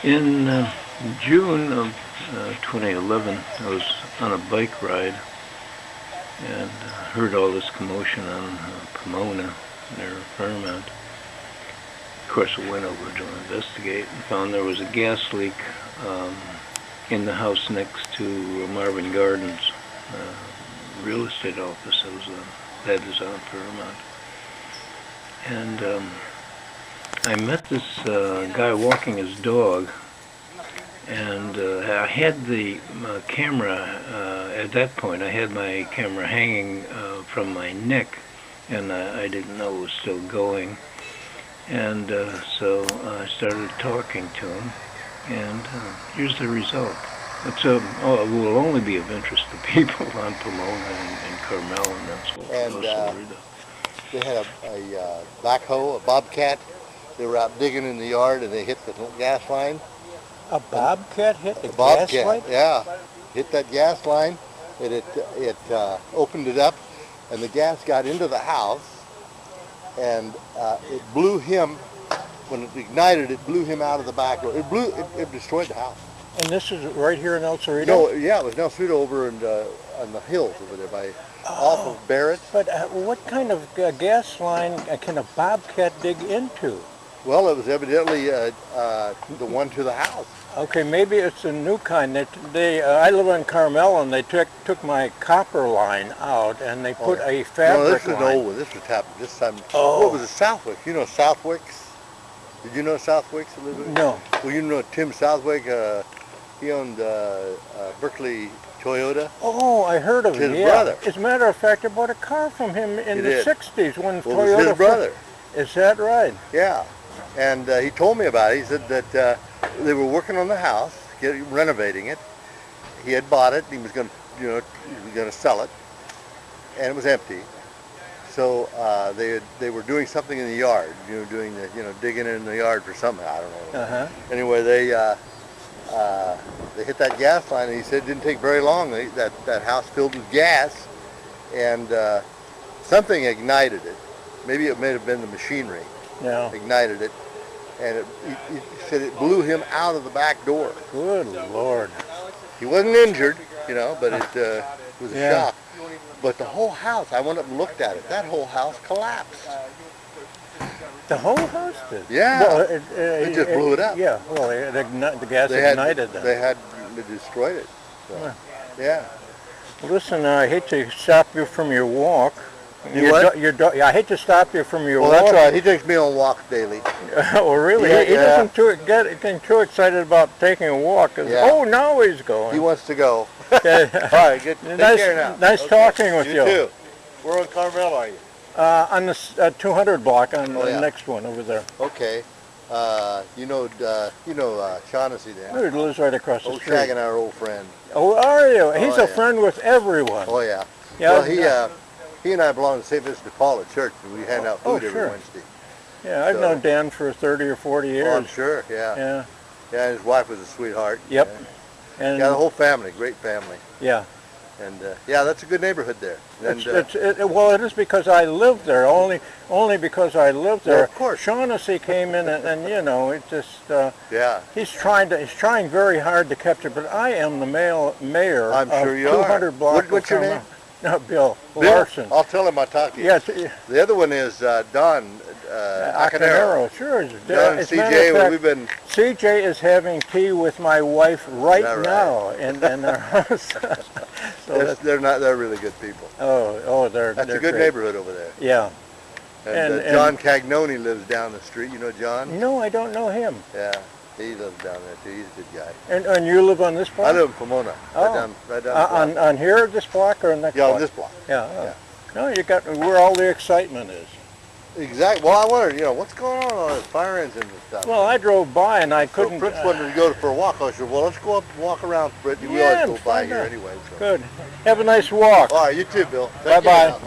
In June of 2011, I was on a bike ride and heard all this commotion on Pomona near Fairmount. Of course, I went over to investigate and found there was a gas leak in the house next to Marvin Gardens real estate office. That is on Fairmount. And I met this guy walking his dog, and I had the camera, at that point I had my camera hanging from my neck, and I didn't know it was still going. And so I started talking to him, and here's the result. It will only be of interest to people on Pomona and Carmel and that's what they had a backhoe, a bobcat. They were out digging in the yard and they hit the gas line. A bobcat hit the gas line? Yeah, hit that gas line. It opened it up, and the gas got into the house, and it blew him. When it ignited, it blew him out of the back door. It destroyed the house. And this is right here in El Cerrito? No, yeah, it was in El Cerrito over on the hills over there off of Barrett. But what kind of gas line can a bobcat dig into? Well, it was evidently the one to the house. Okay, maybe it's a new kind. I live in Carmel, and they took my copper line out, and they put a fabric line. No, this is an old one. This was happened this time. Oh. What was it, Southwick? You know Southwicks? Did you know Southwicks, Elizabeth? No. Well, you know Tim Southwick. He owned Berkeley Toyota. Oh, I heard of him. His brother. As a matter of fact, I bought a car from him in the 60s when Toyota. It was his brother. Is that right? Yeah. And he told me about it. He said that they were working on the house, renovating it. He had bought it. And he was going to sell it, and it was empty. So they were doing something in the yard, digging in the yard for something. I don't know. Anyway, they hit that gas line, and he said it didn't take very long. That house filled with gas, and something ignited it. Maybe it may have been the machinery. Yeah. Ignited it, and he said it blew him out of the back door. Good Lord. He wasn't injured, but it was a shock. But the whole house, I went up and looked at it. That whole house collapsed. The whole house did? Yeah. Well, it just blew it up. Yeah, well, the gas ignited them. They destroyed it. So, yeah. Listen, I hate to stop you from your walk. I hate to stop you from your walk. Well, that's right. He takes me on walks daily. Oh, really? He doesn't get too excited about taking a walk. Oh, now he's going. He wants to go. All right, good. Take care now. Nice talking with you. You too. Where on Carmel are you? On the 200 block on the next one over there. Okay. You know Shaughnessy there. He lives right across the street. Shag and our old friend. Oh, are you? He's a friend with everyone. Oh, yeah. Yeah. Well, he and I belong to St. Vincent de Paul at church, and we hand out food every Wednesday. Yeah, I've known Dan for 30 or 40 years. Oh, I'm sure, yeah. Yeah, and his wife was a sweetheart. Yep. Yeah. And the whole family, great family. Yeah. And that's a good neighborhood there. And, well, it is because I lived there. Only because I lived there. Well, of course. Shaughnessy came in, and it just. Yeah. He's trying very hard to catch it, but I am the mayor. I'm sure you 200 block. What's your name? No, Bill Larson. I'll tell him I talked to you. Yes. The other one is Don Acanero. Sure. Don and CJ, we've been. CJ is having tea with my wife right now in our house. So they're really good people. They're That's a good great neighborhood over there. Yeah. And John Cagnoni lives down the street. You know John? No, I don't know him. Yeah. He lives down there too. He's a good guy. And you live on this block? I live in Pomona. Oh. Right down on here, this block, or next block? Yeah, on this block. Yeah. No, you got where all the excitement is. Exactly. Well, I wondered, what's going on with fire engines and stuff. Well, I drove by and I couldn't. Prince wanted to go for a walk. I said, well, let's go up and walk around, Brittany. We always go by here anyway. So. Good. Have a nice walk. All right, you too, Bill. Bye-bye.